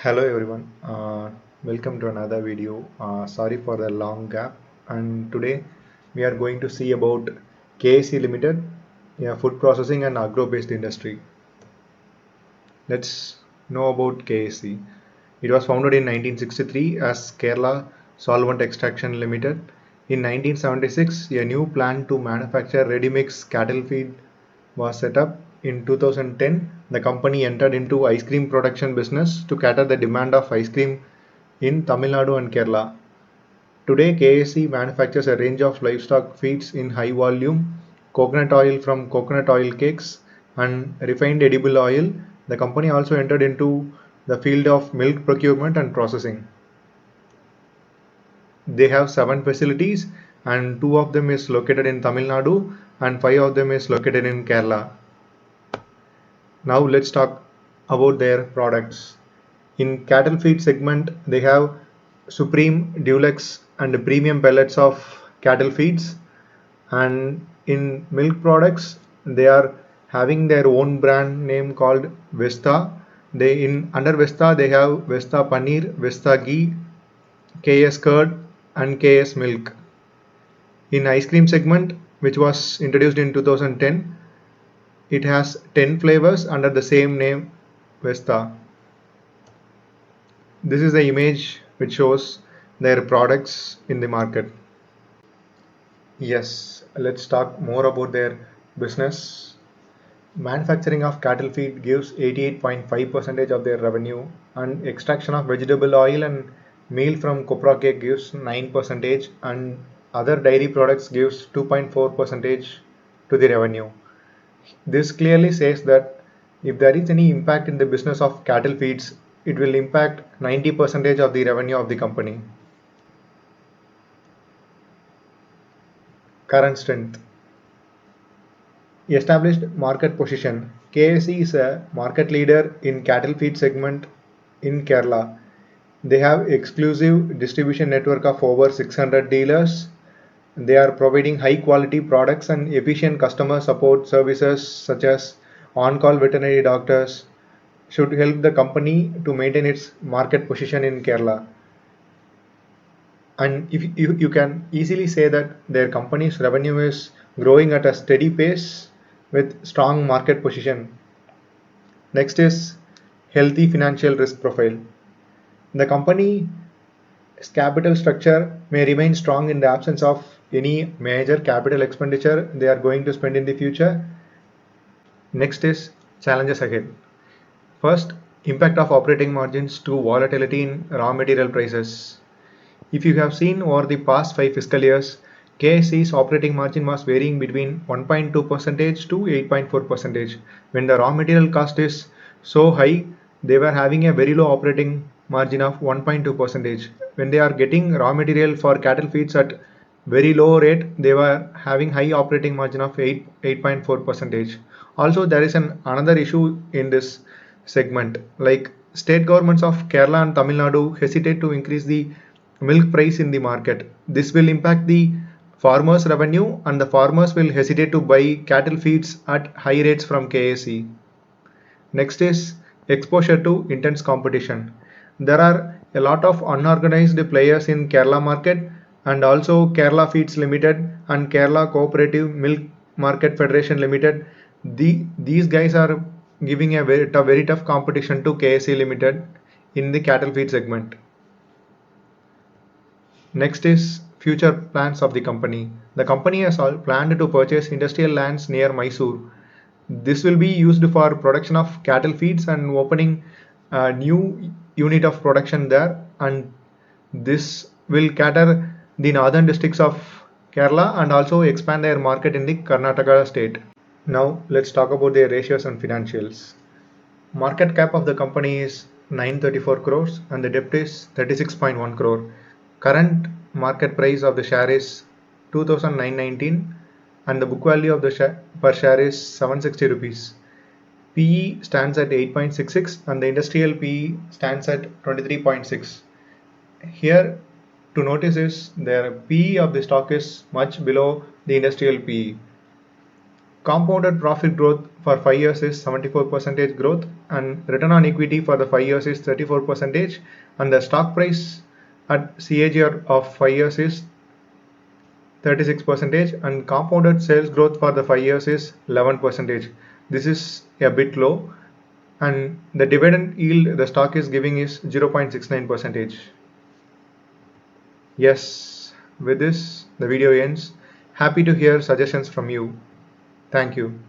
Hello everyone, welcome to another video. Sorry for the long gap, and today we are going to see about KSE Limited, food processing and agro-based industry. Let's know about KSE. It was founded in 1963 as Kerala Solvent Extraction Limited. In 1976, a new plant to manufacture ready-mix cattle feed was set up. In 2010, the company entered into ice cream production business to cater the demand of ice cream in Tamil Nadu and Kerala. Today, KSE manufactures a range of livestock feeds in high volume, coconut oil from coconut oil cakes, and refined edible oil. The company also entered into the field of milk procurement and processing. They have 7 facilities, and 2 of them is located in Tamil Nadu and 5 of them is located in Kerala. Now let's talk about their products. In cattle feed segment, they have Supreme, Dulux and premium pellets of cattle feeds. And in milk products, they are having their own brand name called Vesta. They in under Vesta they have Vesta Paneer, Vesta Ghee, KS Curd and KS Milk. In ice cream segment, which was introduced in 2010, it has 10 flavors under the same name Vesta. This is the image which shows their products in the market. Yes, let's talk more about their business. Manufacturing of cattle feed gives 88.5% of their revenue, and extraction of vegetable oil and meal from copra cake gives 9%, and other dairy products gives 2.4% to the revenue. This clearly says that if there is any impact in the business of cattle feeds, it will impact 90% of the revenue of the company. Current strength. Established market position. KSE is a market leader in cattle feed segment in Kerala. They have exclusive distribution network of over 600 dealers. They are providing high quality products and efficient customer support services such as on-call veterinary doctors should help the company to maintain its market position in Kerala. And if you can easily say that their company's revenue is growing at a steady pace with strong market position. Next is healthy financial risk profile. The company's capital structure may remain strong in the absence of any major capital expenditure they are going to spend in the future. Next is challenges ahead. First, impact of operating margins to volatility in raw material prices. If you have seen over the past 5 fiscal years, KSE's operating margin was varying between 1.2% to 8.4%. When the raw material cost is so high, they were having a very low operating margin of 1.2%. When they are getting raw material for cattle feeds at very low rate, they were having high operating margin of 8.4%. Also, there is another issue in this segment, like state governments of Kerala and Tamil Nadu hesitate to increase the milk price in the market. This will impact the farmers' revenue, and the farmers will hesitate to buy cattle feeds at high rates from KSE. Next is exposure to intense competition. There are a lot of unorganized players in Kerala market, and also Kerala Feeds Limited and Kerala Cooperative Milk Market Federation Limited. These guys are giving a very tough competition to KSE Limited in the cattle feed segment. Next is future plans of the company. The company has planned to purchase industrial lands near Mysore. This will be used for production of cattle feeds and opening a new unit of production there, and this will cater the northern districts of Kerala and also expand their market in the Karnataka state. Now let's talk about their ratios and financials. Market cap of the company is 934 crores and the debt is 36.1 crore. Current market price of the share is 2919 and the book value of the share per share is 760 rupees. PE stands at 8.66 and the industrial PE stands at 23.6. Here to notice is their PE of the stock is much below the industrial PE. Compounded profit growth for 5 years is 74% growth, and return on equity for the 5 years is 34%, and the stock price at CAGR of 5 years is 36%, and compounded sales growth for the 5 years is 11%. This is a bit low, and the dividend yield the stock is giving is 0.69%. Yes, with this the video ends. Happy to hear suggestions from you. Thank you.